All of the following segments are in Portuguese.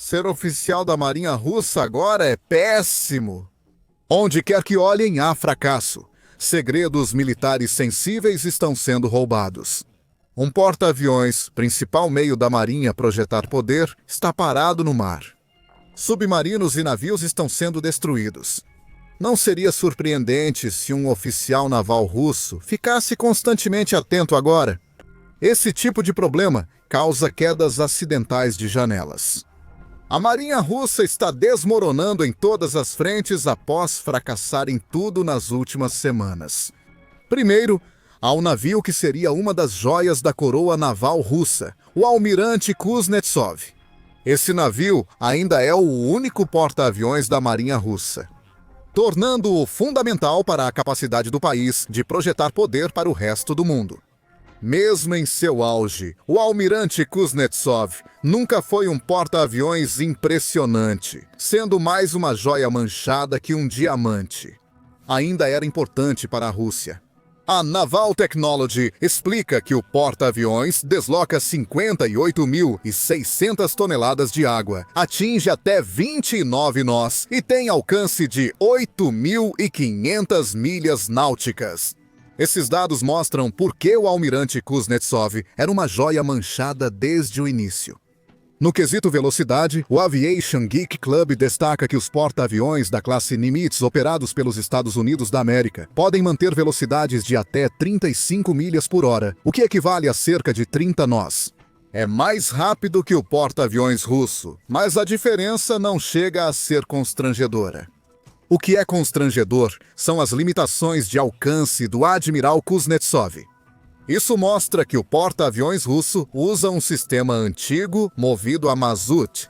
Ser oficial da Marinha Russa agora é péssimo. Onde quer que olhem, há fracasso. Segredos militares sensíveis estão sendo roubados. Um porta-aviões, principal meio da Marinha projetar poder, está parado no mar. Submarinos e navios estão sendo destruídos. Não seria surpreendente se um oficial naval russo ficasse constantemente atento agora. Esse tipo de problema causa quedas acidentais de janelas. A Marinha Russa está desmoronando em todas as frentes após fracassar em tudo nas últimas semanas. Primeiro, há um navio que seria uma das joias da coroa naval russa, o Almirante Kuznetsov. Esse navio ainda é o único porta-aviões da Marinha Russa, tornando-o fundamental para a capacidade do país de projetar poder para o resto do mundo. Mesmo em seu auge, o Almirante Kuznetsov nunca foi um porta-aviões impressionante, sendo mais uma joia manchada que um diamante. Ainda era importante para a Rússia. A Naval Technology explica que o porta-aviões desloca 58.600 toneladas de água, atinge até 29 nós e tem alcance de 8.500 milhas náuticas. Esses dados mostram por que o Almirante Kuznetsov era uma joia manchada desde o início. No quesito velocidade, o Aviation Geek Club destaca que os porta-aviões da classe Nimitz operados pelos Estados Unidos da América podem manter velocidades de até 35 milhas por hora, o que equivale a cerca de 30 nós. É mais rápido que o porta-aviões russo, mas a diferença não chega a ser constrangedora. O que é constrangedor são as limitações de alcance do Admiral Kuznetsov. Isso mostra que o porta-aviões russo usa um sistema antigo movido a mazuti,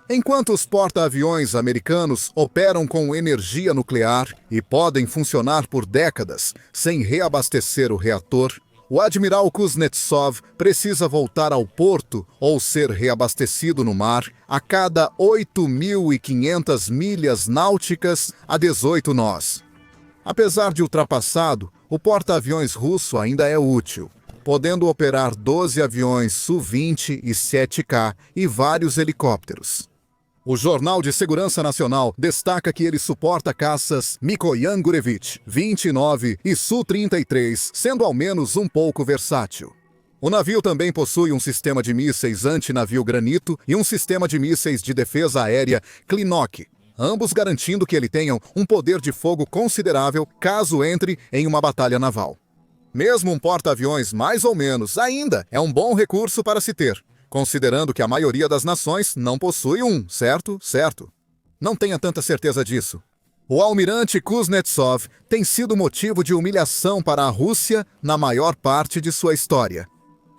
enquanto os porta-aviões americanos operam com energia nuclear e podem funcionar por décadas sem reabastecer o reator. O Admiral Kuznetsov precisa voltar ao porto ou ser reabastecido no mar a cada 8.500 milhas náuticas a 18 nós. Apesar de ultrapassado, o porta-aviões russo ainda é útil, podendo operar 12 aviões Su-20 e 7K e vários helicópteros. O Jornal de Segurança Nacional destaca que ele suporta caças Mikoyan Gurevich 29 e Su-33, sendo ao menos um pouco versátil. O navio também possui um sistema de mísseis anti-navio Granito e um sistema de mísseis de defesa aérea Klinok, ambos garantindo que ele tenha um poder de fogo considerável caso entre em uma batalha naval. Mesmo um porta-aviões mais ou menos ainda é um bom recurso para se ter, considerando que a maioria das nações não possui um, certo? Não tenha tanta certeza disso. O Almirante Kuznetsov tem sido motivo de humilhação para a Rússia na maior parte de sua história.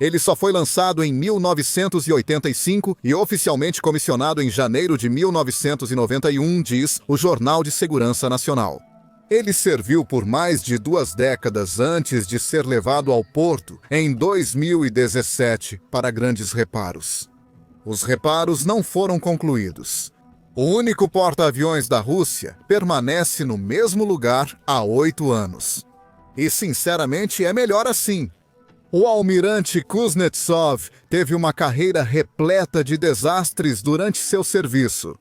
Ele só foi lançado em 1985 e oficialmente comissionado em janeiro de 1991, diz o Jornal de Segurança Nacional. Ele serviu por mais de 2 décadas antes de ser levado ao porto em 2017 para grandes reparos. Os reparos não foram concluídos. O único porta-aviões da Rússia permanece no mesmo lugar há 8 anos. E, sinceramente, é melhor assim. O Almirante Kuznetsov teve uma carreira repleta de desastres durante seu serviço.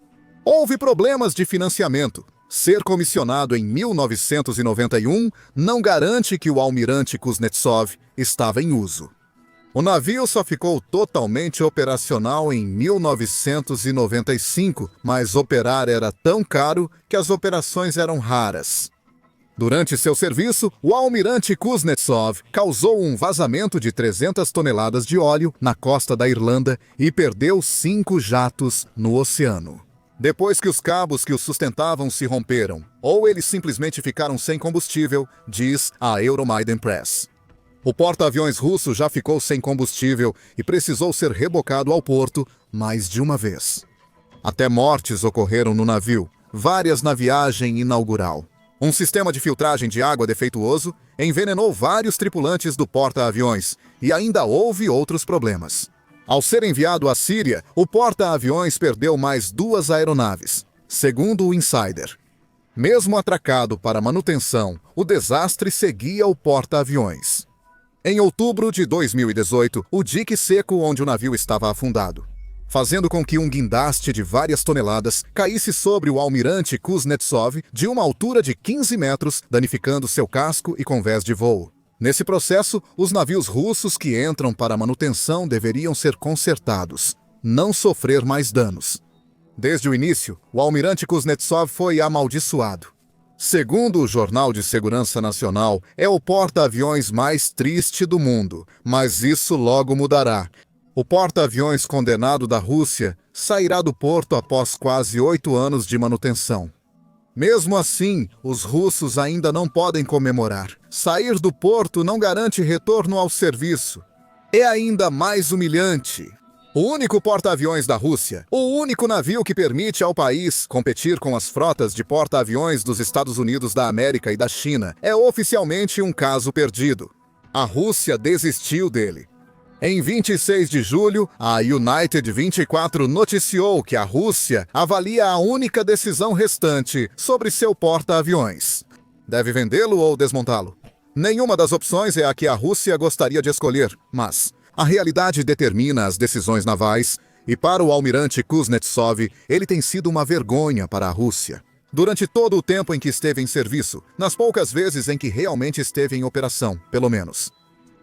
Houve problemas de financiamento. Ser comissionado em 1991 não garante que o Almirante Kuznetsov estava em uso. O navio só ficou totalmente operacional em 1995, mas operar era tão caro que as operações eram raras. Durante seu serviço, o Almirante Kuznetsov causou um vazamento de 300 toneladas de óleo na costa da Irlanda e perdeu 5 jatos no oceano. Depois que os cabos que o sustentavam se romperam, ou eles simplesmente ficaram sem combustível, diz a Euromaidan Press. O porta-aviões russo já ficou sem combustível e precisou ser rebocado ao porto mais de uma vez. Até mortes ocorreram no navio, várias na viagem inaugural. Um sistema de filtragem de água defeituoso envenenou vários tripulantes do porta-aviões e ainda houve outros problemas. Ao ser enviado à Síria, o porta-aviões perdeu mais 2 aeronaves, segundo o Insider. Mesmo atracado para manutenção, o desastre seguia o porta-aviões. Em outubro de 2018, o dique seco onde o navio estava afundado. fazendo com que um guindaste de várias toneladas caísse sobre o almirante Kuznetsov de uma altura de 15 metros, danificando seu casco e convés de voo. Nesse processo, os navios russos que entram para a manutenção deveriam ser consertados, não sofrer mais danos. Desde o início, o almirante Kuznetsov foi amaldiçoado. Segundo o Jornal de Segurança Nacional, é o porta-aviões mais triste do mundo, mas isso logo mudará. O porta-aviões condenado da Rússia sairá do porto após quase 8 anos de manutenção. Mesmo assim, os russos ainda não podem comemorar. Sair do porto não garante retorno ao serviço. É ainda mais humilhante. O único porta-aviões da Rússia, o único navio que permite ao país competir com as frotas de porta-aviões dos Estados Unidos da América e da China, é oficialmente um caso perdido. A Rússia desistiu dele. Em 26 de julho, a United 24 noticiou que a Rússia avalia a única decisão restante sobre seu porta-aviões. Deve vendê-lo ou desmontá-lo? Nenhuma das opções é a que a Rússia gostaria de escolher, mas a realidade determina as decisões navais, e para o almirante Kuznetsov, ele tem sido uma vergonha para a Rússia. Durante todo o tempo em que esteve em serviço, nas poucas vezes em que realmente esteve em operação, pelo menos.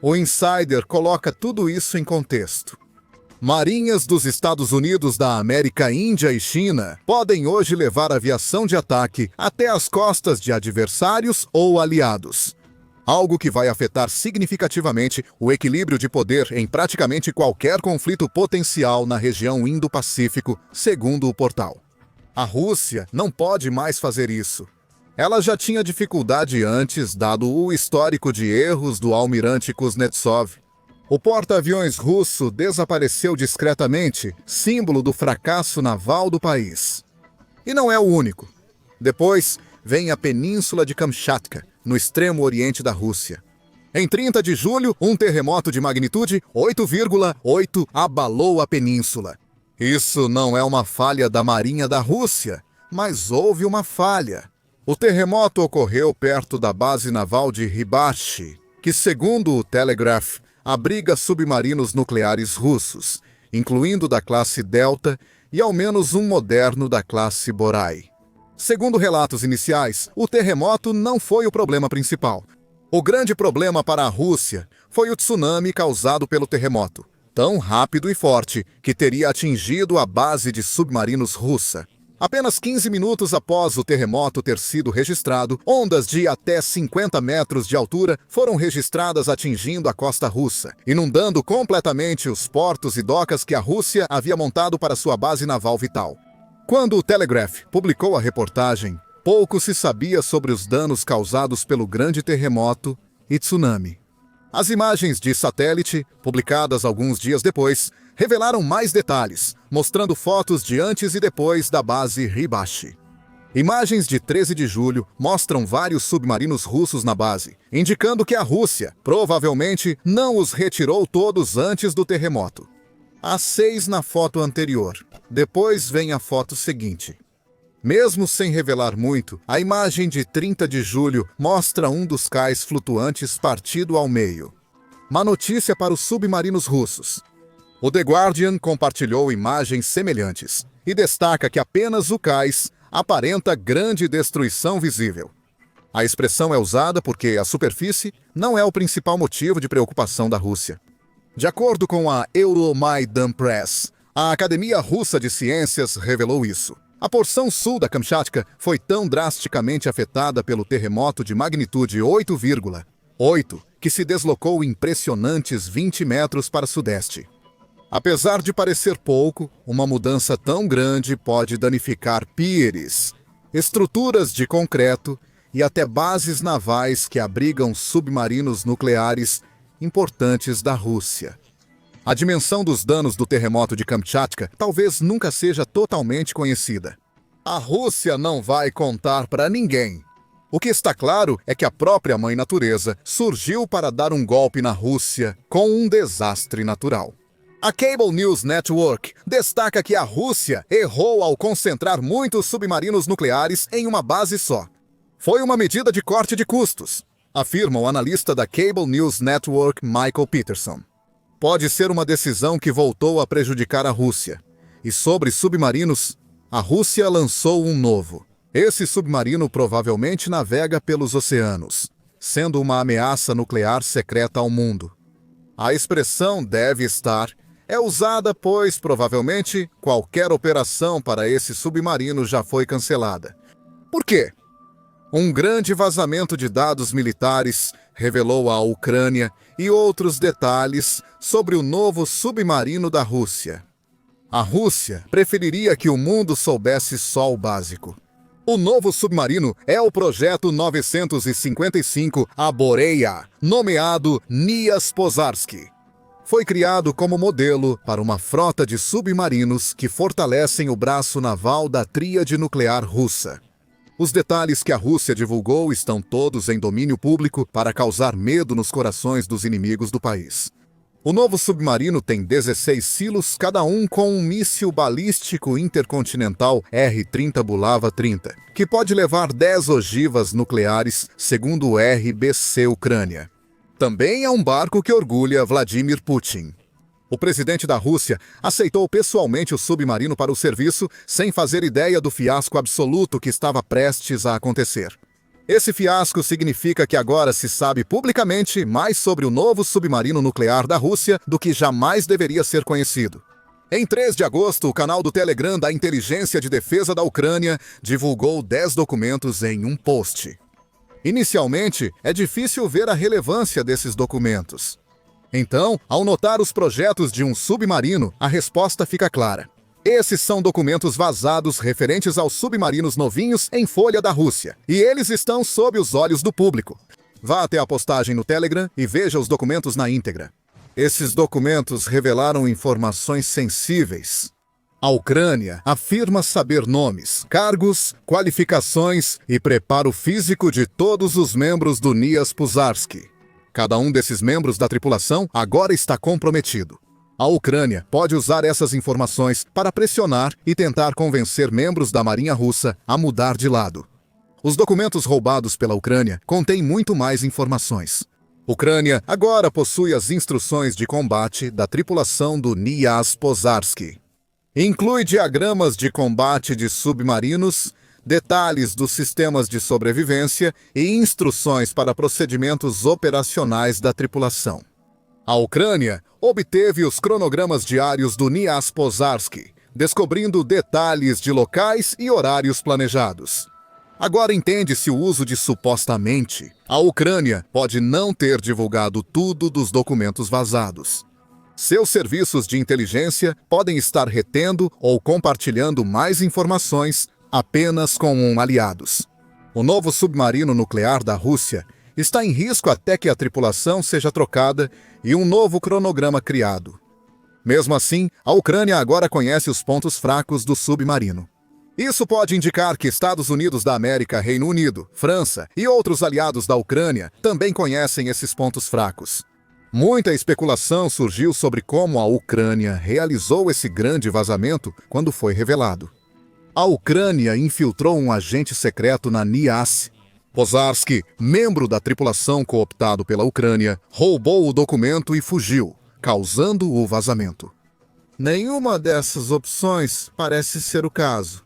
O Insider coloca tudo isso em contexto. Marinhas dos Estados Unidos da América, Índia e China podem hoje levar aviação de ataque até as costas de adversários ou aliados. Algo que vai afetar significativamente o equilíbrio de poder em praticamente qualquer conflito potencial na região Indo-Pacífico, segundo o portal. A Rússia não pode mais fazer isso. Ela já tinha dificuldade antes, dado o histórico de erros do almirante Kuznetsov. O porta-aviões russo desapareceu discretamente, símbolo do fracasso naval do país. E não é o único. Depois vem a Península de Kamchatka, no extremo oriente da Rússia. Em 30 de julho, um terremoto de magnitude 8,8 abalou a península. Isso não é uma falha da Marinha da Rússia, mas houve uma falha. O terremoto ocorreu perto da base naval de Ribashi, que, segundo o Telegraph, abriga submarinos nucleares russos, incluindo da classe Delta e ao menos um moderno da classe Borai. Segundo relatos iniciais, o terremoto não foi o problema principal. O grande problema para a Rússia foi o tsunami causado pelo terremoto, tão rápido e forte que teria atingido a base de submarinos russa. Apenas 15 minutos após o terremoto ter sido registrado, ondas de até 50 metros de altura foram registradas atingindo a costa russa, inundando completamente os portos e docas que a Rússia havia montado para sua base naval vital. Quando o Telegraph publicou a reportagem, pouco se sabia sobre os danos causados pelo grande terremoto e tsunami. As imagens de satélite, publicadas alguns dias depois, revelaram mais detalhes, mostrando fotos de antes e depois da base Ribashi. Imagens de 13 de julho mostram vários submarinos russos na base, indicando que a Rússia provavelmente não os retirou todos antes do terremoto. Há 6 na foto anterior. Depois vem a foto seguinte. Mesmo sem revelar muito, a imagem de 30 de julho mostra um dos cais flutuantes partido ao meio. Má notícia para os submarinos russos. O The Guardian compartilhou imagens semelhantes e destaca que apenas o cais aparenta grande destruição visível. A expressão é usada porque a superfície não é o principal motivo de preocupação da Rússia. De acordo com a Euromaidan Press, a Academia Russa de Ciências revelou isso. A porção sul da Kamchatka foi tão drasticamente afetada pelo terremoto de magnitude 8,8 que se deslocou impressionantes 20 metros para sudeste. Apesar de parecer pouco, uma mudança tão grande pode danificar pires, estruturas de concreto e até bases navais que abrigam submarinos nucleares importantes da Rússia. A dimensão dos danos do terremoto de Kamchatka talvez nunca seja totalmente conhecida. A Rússia não vai contar para ninguém. O que está claro é que a própria Mãe Natureza surgiu para dar um golpe na Rússia com um desastre natural. A Cable News Network destaca que a Rússia errou ao concentrar muitos submarinos nucleares em uma base só. Foi uma medida de corte de custos, afirma o analista da Cable News Network Michael Peterson. Pode ser uma decisão que voltou a prejudicar a Rússia, E sobre submarinos, a Rússia lançou um novo. Esse submarino provavelmente navega pelos oceanos, sendo uma ameaça nuclear secreta ao mundo. A expressão "deve estar" é usada pois, provavelmente, qualquer operação para esse submarino já foi cancelada. Por quê? Um grande vazamento de dados militares revelou à Ucrânia e outros detalhes sobre o novo submarino da Rússia. A Rússia preferiria que o mundo soubesse só o básico. O novo submarino é o projeto 955 Aboreia, nomeado Nias Pozarsky. Foi criado como modelo para uma frota de submarinos que fortalecem o braço naval da tríade nuclear russa. Os detalhes que a Rússia divulgou estão todos em domínio público para causar medo nos corações dos inimigos do país. O novo submarino tem 16 silos, cada um com um míssil balístico intercontinental R-30 Bulava 30, que pode levar 10 ogivas nucleares, segundo o RBC Ucrânia. Também é um barco que orgulha Vladimir Putin. O presidente da Rússia aceitou pessoalmente o submarino para o serviço sem fazer ideia do fiasco absoluto que estava prestes a acontecer. Esse fiasco significa que agora se sabe publicamente mais sobre o novo submarino nuclear da Rússia do que jamais deveria ser conhecido. Em 3 de agosto, o canal do Telegram da Inteligência de Defesa da Ucrânia divulgou 10 documentos em um post. Inicialmente, é difícil ver a relevância desses documentos. Então, ao notar os projetos de um submarino, a resposta fica clara. Esses são documentos vazados referentes aos submarinos novinhos em folha da Rússia, e eles estão sob os olhos do público. Vá até a postagem no Telegram e veja os documentos na íntegra. Esses documentos revelaram informações sensíveis. A Ucrânia afirma saber nomes, cargos, qualificações e preparo físico de todos os membros do Nias Pozarsky. Cada um desses membros da tripulação agora está comprometido. A Ucrânia pode usar essas informações para pressionar e tentar convencer membros da Marinha Russa a mudar de lado. Os documentos roubados pela Ucrânia contêm muito mais informações. Ucrânia agora possui as instruções de combate da tripulação do Nias Pozarsky. Inclui diagramas de combate de submarinos, detalhes dos sistemas de sobrevivência e instruções para procedimentos operacionais da tripulação. A Ucrânia obteve os cronogramas diários do Nias Pozarsky, descobrindo detalhes de locais e horários planejados. Agora entende-se o uso de supostamente. A Ucrânia pode não ter divulgado tudo dos documentos vazados. Seus serviços de inteligência podem estar retendo ou compartilhando mais informações apenas com aliados. O novo submarino nuclear da Rússia está em risco até que a tripulação seja trocada e um novo cronograma criado. Mesmo assim, a Ucrânia agora conhece os pontos fracos do submarino. Isso pode indicar que Estados Unidos da América, Reino Unido, França e outros aliados da Ucrânia também conhecem esses pontos fracos. Muita especulação surgiu sobre como a Ucrânia realizou esse grande vazamento quando foi revelado. A Ucrânia infiltrou um agente secreto na Nias. Pozarsky, membro da tripulação cooptado pela Ucrânia, roubou o documento e fugiu, causando o vazamento. Nenhuma dessas opções parece ser o caso.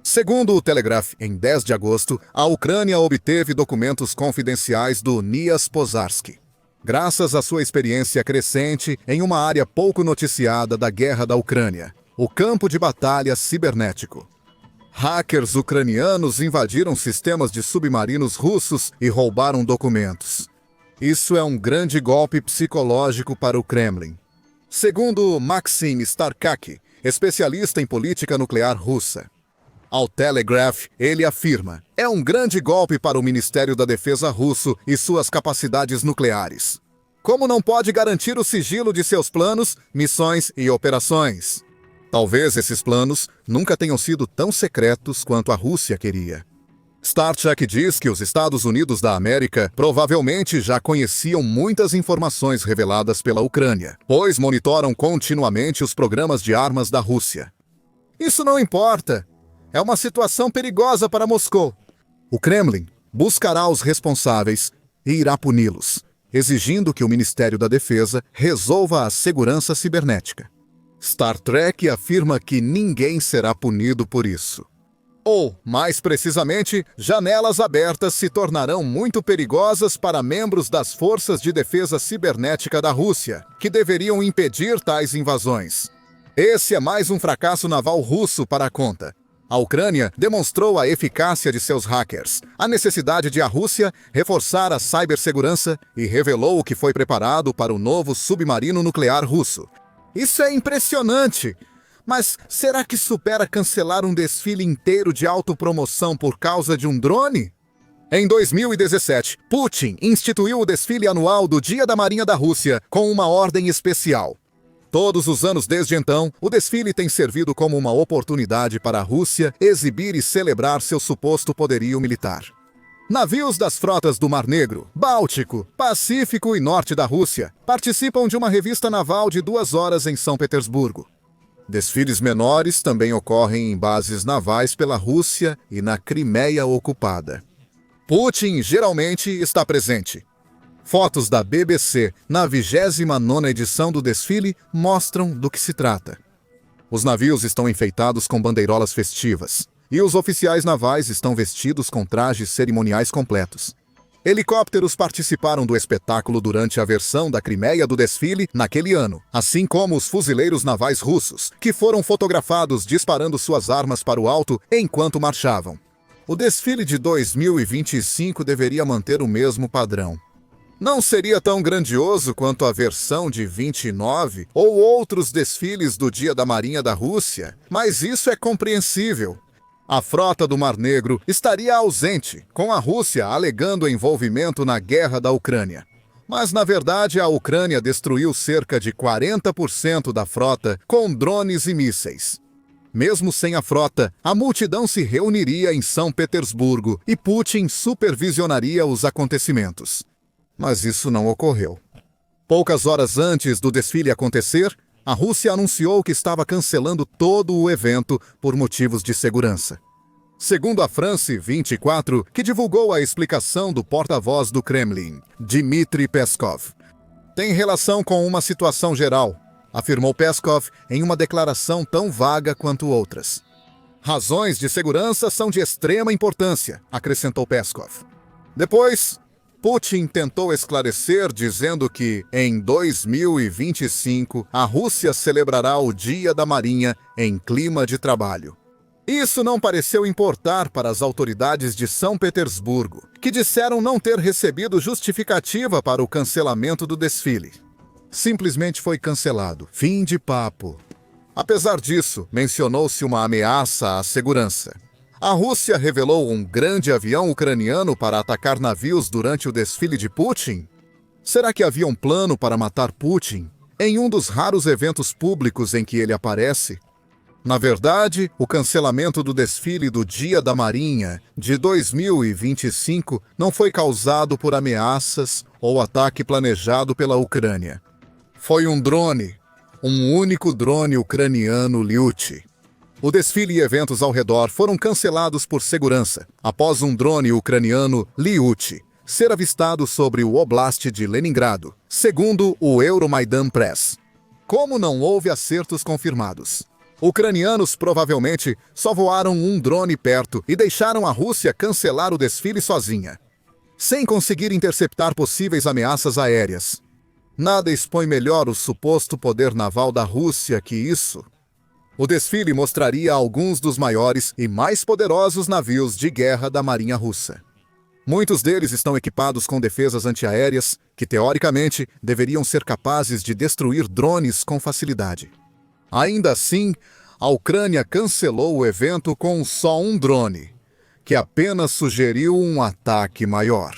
Segundo o Telegraph, em 10 de agosto, a Ucrânia obteve documentos confidenciais do Nias Pozarsky. Graças à sua experiência crescente em uma área pouco noticiada da guerra da Ucrânia, o campo de batalha cibernético. Hackers ucranianos invadiram sistemas de submarinos russos e roubaram documentos. Isso é um grande golpe psicológico para o Kremlin. Segundo Maxim Starkak, especialista em política nuclear russa. Ao Telegraph, ele afirma: é um grande golpe para o Ministério da Defesa russo e suas capacidades nucleares. Como não pode garantir o sigilo de seus planos, missões e operações? Talvez esses planos nunca tenham sido tão secretos quanto a Rússia queria. Starchak diz que os Estados Unidos da América provavelmente já conheciam muitas informações reveladas pela Ucrânia, pois monitoram continuamente os programas de armas da Rússia. Isso não importa. É uma situação perigosa para Moscou. O Kremlin buscará os responsáveis e irá puni-los, exigindo que o Ministério da Defesa resolva a segurança cibernética. Star Trek afirma que ninguém será punido por isso. Ou, mais precisamente, janelas abertas se tornarão muito perigosas para membros das Forças de Defesa Cibernética da Rússia, que deveriam impedir tais invasões. Esse é mais um fracasso naval russo para a conta. A Ucrânia demonstrou a eficácia de seus hackers, a necessidade de a Rússia reforçar a cibersegurança e revelou o que foi preparado para o novo submarino nuclear russo. Isso é impressionante! Mas será que supera cancelar um desfile inteiro de autopromoção por causa de um drone? Em 2017, Putin instituiu o desfile anual do Dia da Marinha da Rússia com uma ordem especial. Todos os anos desde então, o desfile tem servido como uma oportunidade para a Rússia exibir e celebrar seu suposto poderio militar. Navios das frotas do Mar Negro, Báltico, Pacífico e Norte da Rússia participam de uma revista naval de 2 horas em São Petersburgo. Desfiles menores também ocorrem em bases navais pela Rússia e na Crimeia ocupada. Putin geralmente está presente. Fotos da BBC na 29ª edição do desfile mostram do que se trata. Os navios estão enfeitados com bandeirolas festivas e os oficiais navais estão vestidos com trajes cerimoniais completos. Helicópteros participaram do espetáculo durante a versão da Crimeia do desfile naquele ano, assim como os fuzileiros navais russos, que foram fotografados disparando suas armas para o alto enquanto marchavam. O desfile de 2025 deveria manter o mesmo padrão. Não seria tão grandioso quanto a versão de 29 ou outros desfiles do Dia da Marinha da Rússia, mas isso é compreensível. A frota do Mar Negro estaria ausente, com a Rússia alegando envolvimento na guerra da Ucrânia. Mas, na verdade, a Ucrânia destruiu cerca de 40% da frota com drones e mísseis. Mesmo sem a frota, a multidão se reuniria em São Petersburgo e Putin supervisionaria os acontecimentos. Mas isso não ocorreu. Poucas horas antes do desfile acontecer, a Rússia anunciou que estava cancelando todo o evento por motivos de segurança. Segundo a France 24, que divulgou a explicação do porta-voz do Kremlin, Dmitry Peskov. Tem relação com uma situação geral, afirmou Peskov em uma declaração tão vaga quanto outras. Razões de segurança são de extrema importância, acrescentou Peskov. Depois, Putin tentou esclarecer dizendo que, em 2025, a Rússia celebrará o Dia da Marinha em clima de trabalho. Isso não pareceu importar para as autoridades de São Petersburgo, que disseram não ter recebido justificativa para o cancelamento do desfile. Simplesmente foi cancelado. Fim de papo. Apesar disso, mencionou-se uma ameaça à segurança. A Rússia revelou um grande avião ucraniano para atacar navios durante o desfile de Putin? Será que havia um plano para matar Putin em um dos raros eventos públicos em que ele aparece? Na verdade, o cancelamento do desfile do Dia da Marinha de 2025 não foi causado por ameaças ou ataque planejado pela Ucrânia. Foi um drone, um único drone ucraniano Lyuty. O desfile e eventos ao redor foram cancelados por segurança, após um drone ucraniano Lyuty ser avistado sobre o Oblast de Leningrado, segundo o Euromaidan Press. Como não houve acertos confirmados, ucranianos provavelmente só voaram um drone perto e deixaram a Rússia cancelar o desfile sozinha, sem conseguir interceptar possíveis ameaças aéreas. Nada expõe melhor o suposto poder naval da Rússia que isso. O desfile mostraria alguns dos maiores e mais poderosos navios de guerra da Marinha Russa. Muitos deles estão equipados com defesas antiaéreas que, teoricamente, deveriam ser capazes de destruir drones com facilidade. Ainda assim, a Ucrânia cancelou o evento com só um drone, que apenas sugeriu um ataque maior.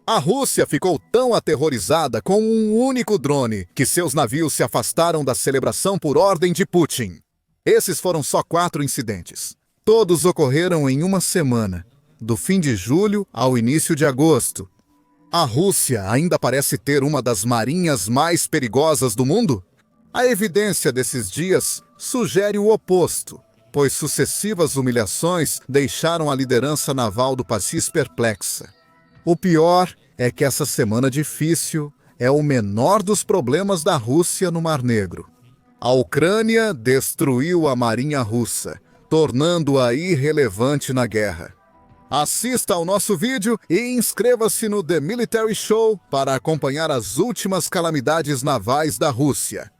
A Rússia ficou tão aterrorizada com um único drone que seus navios se afastaram da celebração por ordem de Putin. Esses foram só 4 incidentes. Todos ocorreram em uma semana, do fim de julho ao início de agosto. A Rússia ainda parece ter uma das marinhas mais perigosas do mundo? A evidência desses dias sugere o oposto, pois sucessivas humilhações deixaram a liderança naval do país perplexa. O pior é que essa semana difícil é o menor dos problemas da Rússia no Mar Negro. A Ucrânia destruiu a marinha russa, tornando-a irrelevante na guerra. Assista ao nosso vídeo e inscreva-se no The Military Show para acompanhar as últimas calamidades navais da Rússia.